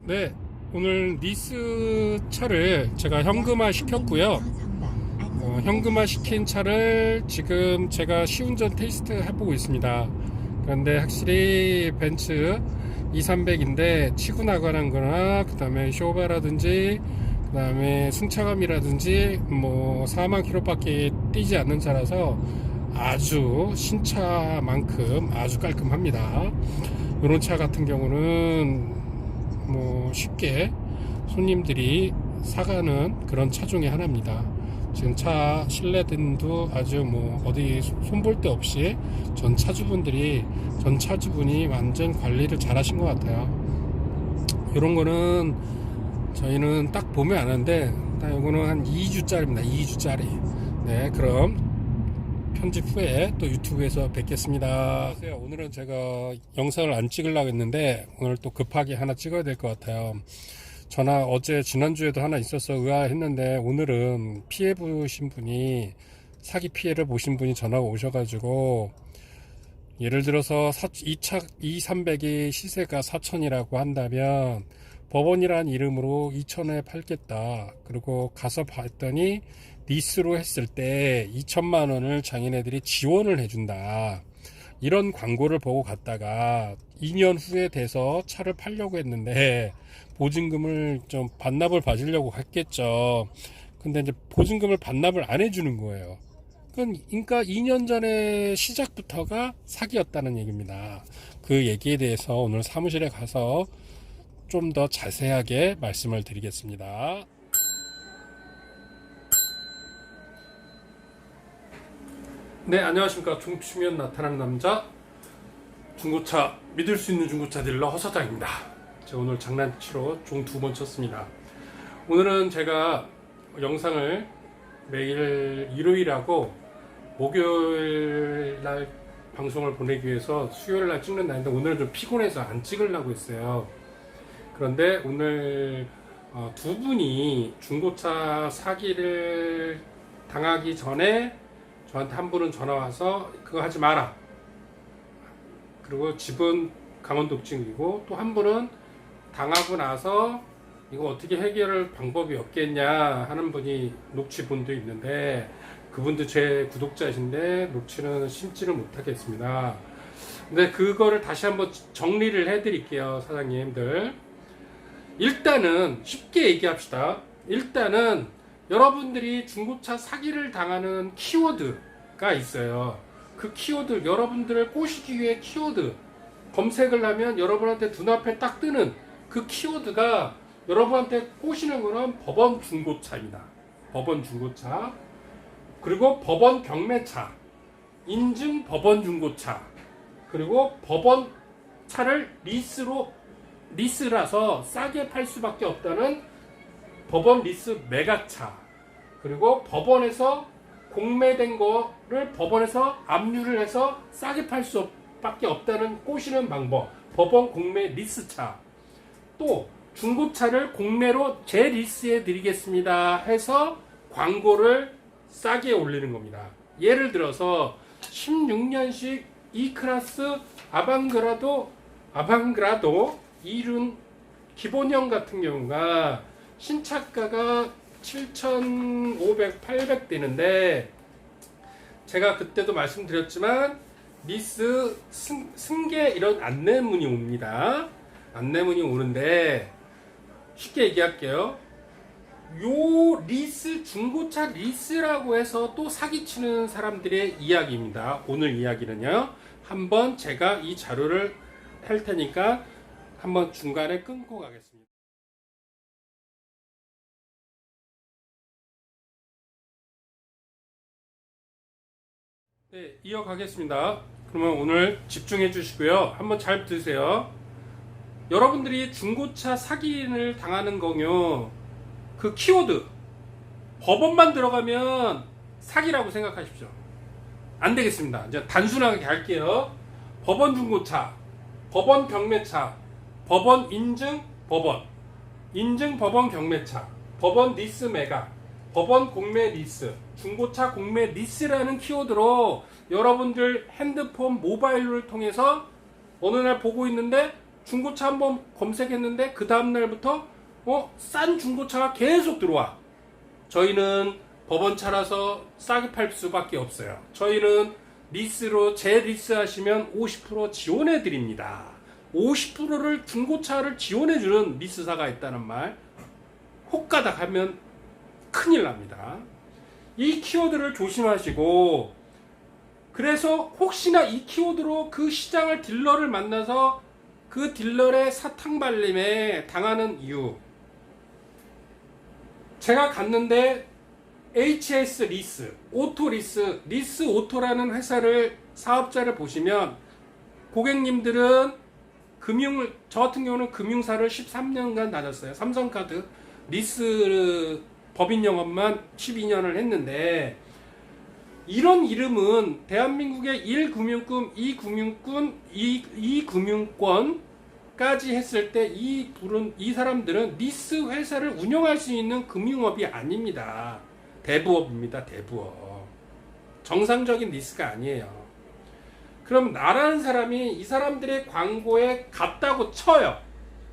네, 오늘 니스 차를 제가 현금화 시켰고요. 현금화 시킨 차를 지금 제가 시운전 테스트 해보고 있습니다. 그런데 확실히 벤츠 2300인데 치고 나가는 거나 그 다음에 쇼바라든지 그 다음에 승차감이라든지 뭐 4만 킬로밖에 뛰지 않는 차라서 아주 신차만큼 아주 깔끔합니다. 이런 차 같은 경우는 뭐 쉽게 손님들이 사가는 그런 차 중에 하나입니다. 지금 차 실내등도 아주 뭐 어디 손볼 데 없이 전 차주분이 완전 관리를 잘 하신 것 같아요. 이런 거는 저희는 딱 보면 아는데, 이거는 한 2주짜리입니다. 2주짜리. 네, 그럼 편집 후에 또 유튜브에서 뵙겠습니다. 오늘은 제가 영상을 안 찍으려고 했는데 오늘 또 급하게 하나 찍어야 될 것 같아요. 전화 어제 지난주에도 하나 있어서 의아했는데 오늘은 피해 보신 분이 사기 피해를 보신 분이 전화가 오셔가지고, 예를 들어서 이 차 2300이 시세가 4천이라고 한다면 법원이라는 이름으로 2천에 팔겠다. 그리고 가서 봤더니 리스로 했을 때 2천만 원을 장인애들이 지원을 해준다. 이런 광고를 보고 갔다가 2년 후에 돼서 차를 팔려고 했는데 보증금을 좀 반납을 받으려고 했겠죠. 근데 이제 보증금을 반납을 안 해주는 거예요. 그러니까 2년 전에 시작부터가 사기였다는 얘기입니다. 그 얘기에 대해서 오늘 사무실에 가서 좀 더 자세하게 말씀을 드리겠습니다. 네, 안녕하십니까. 종치면 나타나는 남자, 중고차 믿을 수 있는 중고차 딜러 허사장입니다. 제가 오늘 장난치러 종 2번 쳤습니다. 오늘은 제가 영상을 매일 일요일하고 목요일 날 방송을 보내기 위해서 수요일 날 찍는 날인데, 오늘은 좀 피곤해서 안 찍으려고 했어요. 그런데 오늘 두 분이 중고차 사기를 당하기 전에 저한테 한 분은 전화 와서 그거 하지 마라. 그리고 집은 강원도 쪽이고, 또 한 분은 당하고 나서 이거 어떻게 해결할 방법이 없겠냐 하는 분이 녹취분도 있는데, 그분도 제 구독자이신데 녹취는 심지를 못하겠습니다. 근데 그거를 다시 한번 정리를 해드릴게요, 사장님들. 일단은 쉽게 얘기합시다. 일단은 여러분들이 중고차 사기를 당하는 키워드가 있어요. 그 키워드, 여러분들을 꼬시기 위해 키워드 검색을 하면 여러분한테 눈앞에 딱 뜨는 그 키워드가, 여러분한테 꼬시는 거는 법원 중고차입니다. 법원 중고차, 그리고 법원 경매차, 인증 법원 중고차, 그리고 법원 차를 리스라서 싸게 팔 수밖에 없다는 법원 리스 매각차, 그리고 법원에서 공매된 거를 법원에서 압류를 해서 싸게 팔 수밖에 없다는 꼬시는 방법, 법원 공매 리스차. 또 중고차를 공매로 재리스해 드리겠습니다 해서 광고를 싸게 올리는 겁니다. 예를 들어서 16년식 E클래스 아방그라도 2륜 기본형 같은 경우가 신차가가 7,500, 800 되는데, 제가 그때도 말씀드렸지만 리스 승계 이런 안내문이 옵니다. 안내문이 오는데 쉽게 얘기할게요. 요 리스, 중고차 리스라고 해서 또 사기치는 사람들의 이야기입니다. 오늘 이야기는요, 한번 제가 이 자료를 할 테니까 한번 중간에 끊고 가겠습니다. 네, 이어가겠습니다. 그러면 오늘 집중해 주시고요. 한번 잘 들으세요. 여러분들이 중고차 사기를 당하는 거요, 그 키워드 법원만 들어가면 사기라고 생각하십시오. 안 되겠습니다. 이제 단순하게 할게요. 법원 중고차, 법원 경매차, 법원 인증 법원 경매차, 법원 리스 매각, 법원 공매 리스, 중고차 공매 리스라는 키워드로 여러분들 핸드폰 모바일을 통해서 어느 날 보고 있는데 중고차 한번 검색했는데 그 다음날부터 싼 중고차가 계속 들어와. 저희는 법원차라서 싸게 팔 수밖에 없어요. 저희는 리스로 재리스 하시면 50% 지원해 드립니다. 50%를 중고차를 지원해 주는 리스사가 있다는 말, 혹가닥 하면 큰일 납니다. 이 키워드를 조심하시고, 그래서 혹시나 이 키워드로 그 시장을 딜러를 만나서 그 딜러의 사탕발림에 당하는 이유, 제가 갔는데 HS 리스, 오토 리스, 리스 오토라는 회사를, 사업자를 보시면 고객님들은 저 같은 경우는 금융사를 13년간 다녔어요. 삼성카드 리스 법인 영업만 12년을 했는데, 이런 이름은 대한민국의 1금융권, 2금융권까지 했을 때 이 사람들은 리스 회사를 운영할 수 있는 금융업이 아닙니다. 대부업입니다. 대부업. 정상적인 리스가 아니에요. 그럼 나라는 사람이 이 사람들의 광고에 갔다고 쳐요.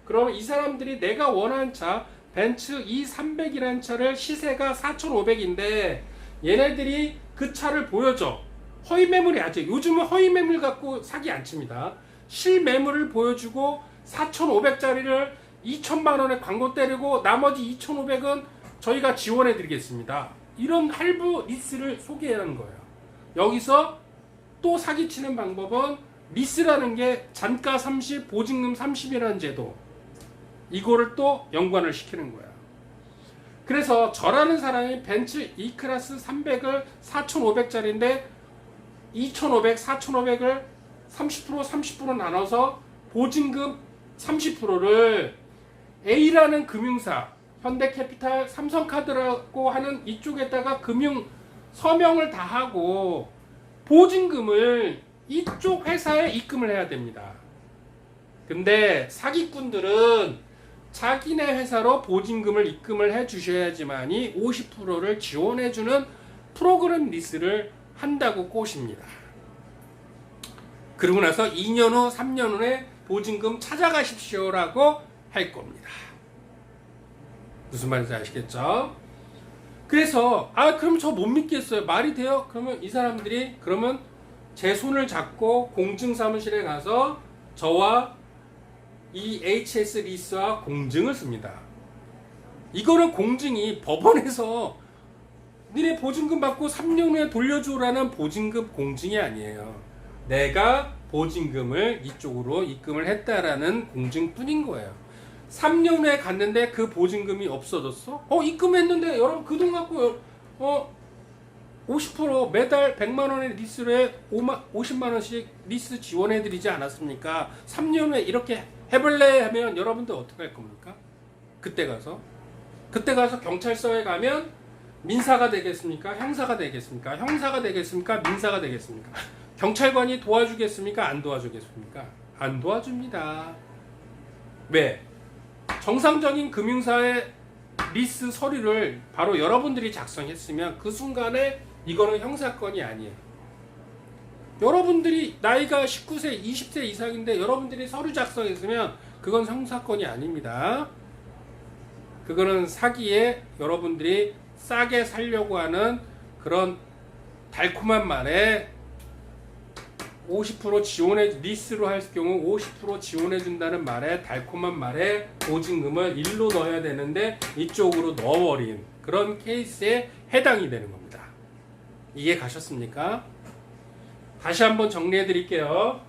그럼 이 사람들이 내가 원하는 차, 벤츠 E300이라는 차를 시세가 4,500인데 얘네들이 그 차를 보여줘. 허위매물이 아직, 요즘은 허위매물 갖고 사기 안 칩니다. 실매물을 보여주고 4,500짜리를 2천만 원에 광고 때리고 나머지 2,500은 저희가 지원해 드리겠습니다. 이런 할부 리스를 소개하는 거예요. 여기서 또 사기치는 방법은 리스라는 게 잔가 30, 보증금 30이라는 제도, 이거를 또 연관을 시키는 거야. 그래서 저라는 사람이 벤츠 E클래스 300을 4,500짜리인데 2,500, 4,500을 30% 나눠서 보증금 30%를 A라는 금융사, 현대캐피탈, 삼성카드라고 하는 이쪽에다가 금융 서명을 다 하고 보증금을 이쪽 회사에 입금을 해야 됩니다. 근데 사기꾼들은 자기네 회사로 보증금을 입금을 해 주셔야지만이 50%를 지원해주는 프로그램 리스를 한다고 꼬십니다. 그러고 나서 2년 후, 3년 후에 보증금 찾아가십시오라고 할 겁니다. 무슨 말인지 아시겠죠? 그래서 그럼 저 못 믿겠어요. 말이 돼요? 그러면 이 사람들이 그러면 제 손을 잡고 공증사무실에 가서 저와 이 HS 리스와 공증을 씁니다. 이거는 공증이 법원에서 니네 보증금 받고 3년 후에 돌려줘라는 보증금 공증이 아니에요. 내가 보증금을 이쪽으로 입금을 했다라는 공증뿐인 거예요. 3년 후에 갔는데 그 보증금이 없어졌어? 입금했는데 여러분 그 돈 갖고 50% 매달 100만 원의 리스에 50만 원씩 리스 지원해 드리지 않았습니까? 3년 후에 이렇게 해볼래 하면 여러분들 어떻게 할 겁니까? 그때 가서 경찰서에 가면 민사가 되겠습니까? 형사가 되겠습니까? 형사가 되겠습니까? 민사가 되겠습니까? 경찰관이 도와주겠습니까? 안 도와주겠습니까? 안 도와줍니다. 왜? 정상적인 금융사의 리스 서류를 바로 여러분들이 작성했으면 그 순간에 이거는 형사건이 아니에요. 여러분들이 나이가 19세, 20세 이상인데 여러분들이 서류 작성했으면 그건 형사건이 아닙니다. 그거는 사기에 여러분들이 싸게 살려고 하는 그런 달콤한 말에 50% 지원해, 리스로 할 경우 50% 지원해 준다는 말에 달콤한 말에 보증금을 일로 넣어야 되는데 이쪽으로 넣어버린 그런 케이스에 해당이 되는 겁니다. 이해 가셨습니까? 다시 한번 정리해 드릴게요.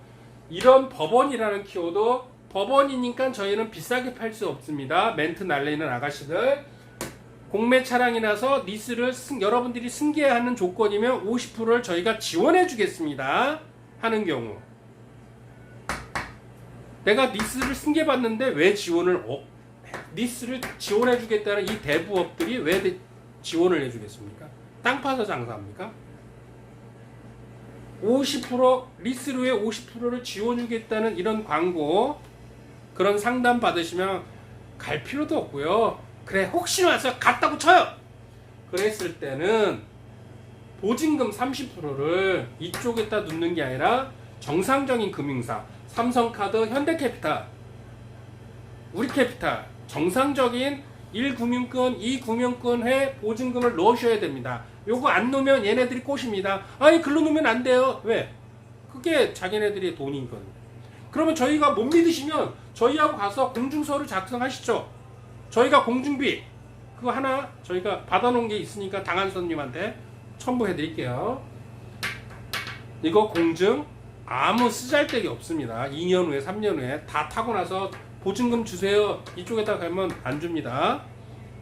이런 법원이라는 키워드, 법원이니까 저희는 비싸게 팔 수 없습니다. 멘트 날리는 아가씨들. 공매 차량이 나서 리스를 여러분들이 승계하는 조건이면 50%를 저희가 지원해 주겠습니다 하는 경우, 내가 리스를 승계받는데 왜 리스를 지원해 주겠다는 이 대부업들이 왜 지원을 해 주겠습니까? 땅 파서 장사합니까? 50% 리스로의 50%를 지원주겠다는 이런 광고, 그런 상담 받으시면 갈 필요도 없고요. 그래 혹시 와서 갔다고 쳐요. 그랬을 때는 보증금 30%를 이쪽에다 넣는 게 아니라 정상적인 금융사, 삼성카드, 현대캐피탈 우리 캐피탈 정상적인 1금융권, 2금융권회 보증금을 넣으셔야 됩니다. 요거 안 넣으면 얘네들이 꼬십니다. 아니 글로 넣으면 안 돼요. 왜? 그게 자기네들의 돈인 거예요. 그러면 저희가 못 믿으시면 저희하고 가서 공증서를 작성하시죠. 저희가 공증비 그거 하나 저희가 받아놓은 게 있으니까 당한 손님한테 첨부해 드릴게요. 이거 공증 아무 쓰잘데기 없습니다. 2년 후에 3년 후에 다 타고 나서 보증금 주세요. 이쪽에다 가면 안 줍니다.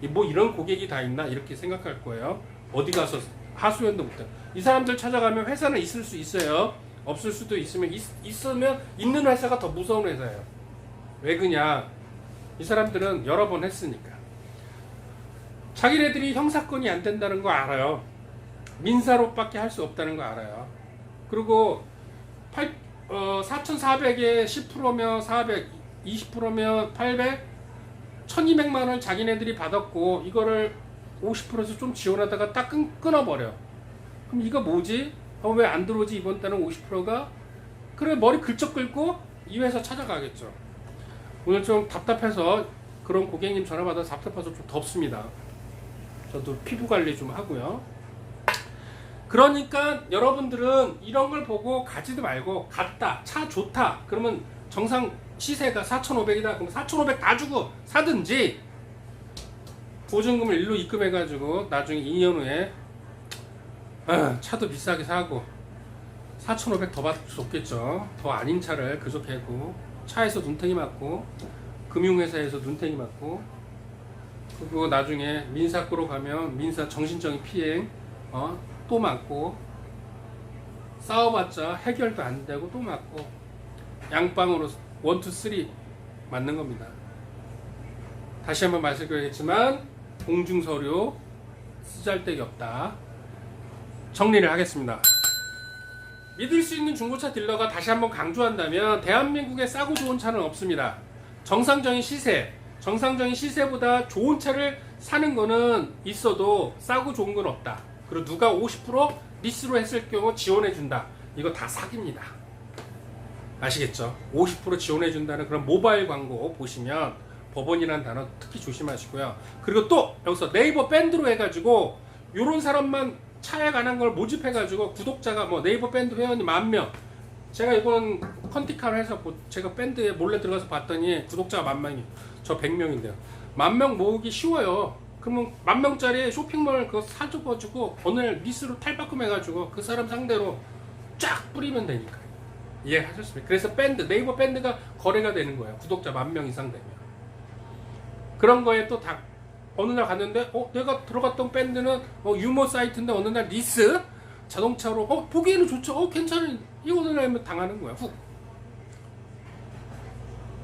뭐 이런 고객이 다 있나 이렇게 생각할 거예요. 어디 가서 하소연도 못해. 이 사람들 찾아가면 회사는 있을 수 있어요. 없을 수도 있으면 있으면 있는 회사가 더 무서운 회사예요. 왜 그냐? 이 사람들은 여러 번 했으니까. 자기네들이 형사건이 안 된다는 거 알아요. 민사로밖에 할 수 없다는 거 알아요. 그리고 4,400에 10%면 400, 20%면 800, 1,200만 원 자기네들이 받았고 이거를 50%에서 좀 지원하다가 딱 끊어버려. 그럼 이거 뭐지? 왜 안 들어오지 이번 달은 50%가? 그래 머리 긁적 긁고 이 회사 찾아가겠죠. 오늘 좀 답답해서 그런 고객님 전화 받아서 답답해서 좀 덥습니다. 저도 피부 관리 좀 하고요. 그러니까 여러분들은 이런 걸 보고 가지도 말고 갔다 차 좋다 그러면 정상 시세가 4,500이다 그럼 4,500 다 주고 사든지 보증금을 일로 입금해 가지고 나중에 2년 후에 차도 비싸게 사고 4,500 더 받을 수 없겠죠. 더 아닌 차를 그저께고 차에서 눈탱이 맞고 금융회사에서 눈탱이 맞고 그리고 나중에 민사고로 가면 민사 정신적인 피해 또 맞고 싸워봤자 해결도 안 되고 또 맞고 양방으로 1, 2, 3 맞는 겁니다. 다시 한번 말씀드리겠지만 공증서류 쓰잘데기 없다. 정리를 하겠습니다. 믿을 수 있는 중고차 딜러가 다시 한번 강조한다면 대한민국에 싸고 좋은 차는 없습니다. 정상적인 시세, 정상적인 시세보다 좋은 차를 사는 거는 있어도 싸고 좋은 건 없다. 그리고 누가 50% 리스로 했을 경우 지원해준다. 이거 다 사기입니다. 아시겠죠? 50% 지원해준다는 그런 모바일 광고 보시면 법원이라는 단어 특히 조심하시고요. 그리고 또 여기서 네이버 밴드로 해가지고 요런 사람만 차에 관한 걸 모집해가지고 구독자가 뭐 네이버 밴드 회원이 10,000명 제가 이번 컨티카를 해서 제가 밴드에 몰래 들어가서 봤더니 구독자가 10,000명이 저 100명인데요 10,000명 모으기 쉬워요. 그러면 10,000명짜리 쇼핑몰 그거 사줘가지고 오늘 리스로 탈바꿈해가지고 그 사람 상대로 쫙 뿌리면 되니까 이해하셨습니까? 그래서 밴드 네이버 밴드가 거래가 되는 거예요. 구독자 10,000명 이상 되면 그런 거에 또 다 어느 날 갔는데 내가 들어갔던 밴드는 유머 사이트인데 어느 날 리스 자동차로 보기에는 좋죠. 괜찮은 이 어느 날 당하는 거야. 훅.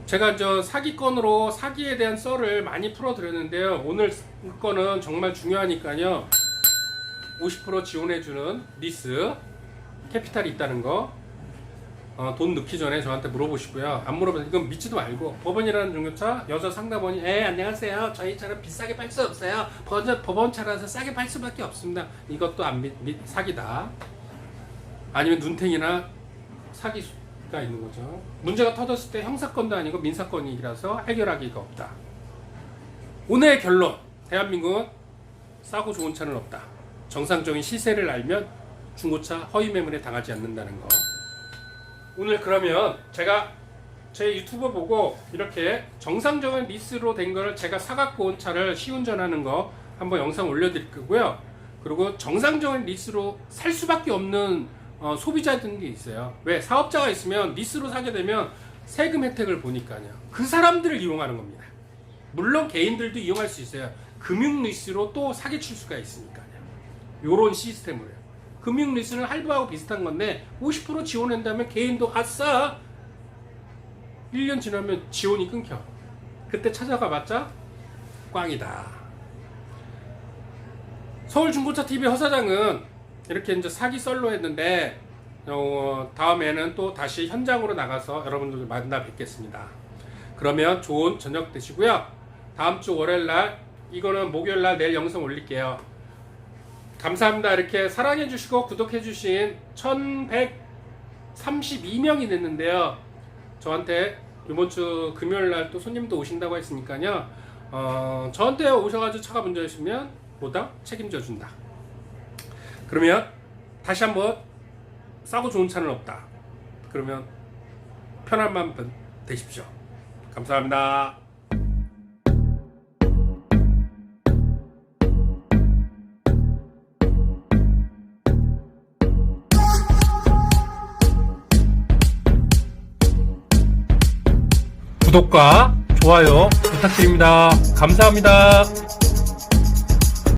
제가 저 사기건으로 사기에 대한 썰을 많이 풀어드렸는데요. 오늘 거는 정말 중요하니까요. 50% 지원해주는 리스 캐피탈이 있다는 거 돈 넣기 전에 저한테 물어보시고요. 안 물어보면 이건 믿지도 말고 법원이라는 중고차 여자 상담원이 안녕하세요. 저희 차는 비싸게 팔 수 없어요. 법원 차라서 싸게 팔 수밖에 없습니다. 이것도 사기다. 아니면 눈탱이나 사기가 있는 거죠. 문제가 터졌을 때 형사건도 아니고 민사건이라서 해결하기가 없다. 오늘의 결론 대한민국은 싸고 좋은 차는 없다. 정상적인 시세를 알면 중고차 허위 매물에 당하지 않는다는 거. 오늘 그러면 제가 제 유튜브 보고 이렇게 정상적인 리스로 된 거를 제가 사갖고 온 차를 시운전하는 거 한번 영상 올려드릴 거고요. 그리고 정상적인 리스로 살 수밖에 없는 소비자들이 있어요. 왜? 사업자가 있으면 리스로 사게 되면 세금 혜택을 보니까요. 그 사람들을 이용하는 겁니다. 물론 개인들도 이용할 수 있어요. 금융 리스로 또 사기칠 수가 있으니까요. 요런 시스템으로요. 금융 리스는 할부하고 비슷한 건데 50% 지원한다면 개인도 아싸 1년 지나면 지원이 끊겨. 그때 찾아가봤자 꽝이다. 서울중고차TV 허사장은 이렇게 이제 사기 썰로 했는데 다음에는 또 다시 현장으로 나가서 여러분들 만나 뵙겠습니다. 그러면 좋은 저녁 되시고요. 다음 주 월요일날 이거는 목요일날 내일 영상 올릴게요. 감사합니다. 이렇게 사랑해주시고 구독해주신 1132명이 됐는데요. 저한테 이번 주 금요일 날 또 손님도 오신다고 했으니까요. 저한테 오셔가지고 차가 문제 있으면 보다 책임져 준다. 그러면 다시 한번 싸고 좋은 차는 없다. 그러면 편한 마음 되십시오. 감사합니다. 구독과 좋아요 부탁드립니다. 감사합니다.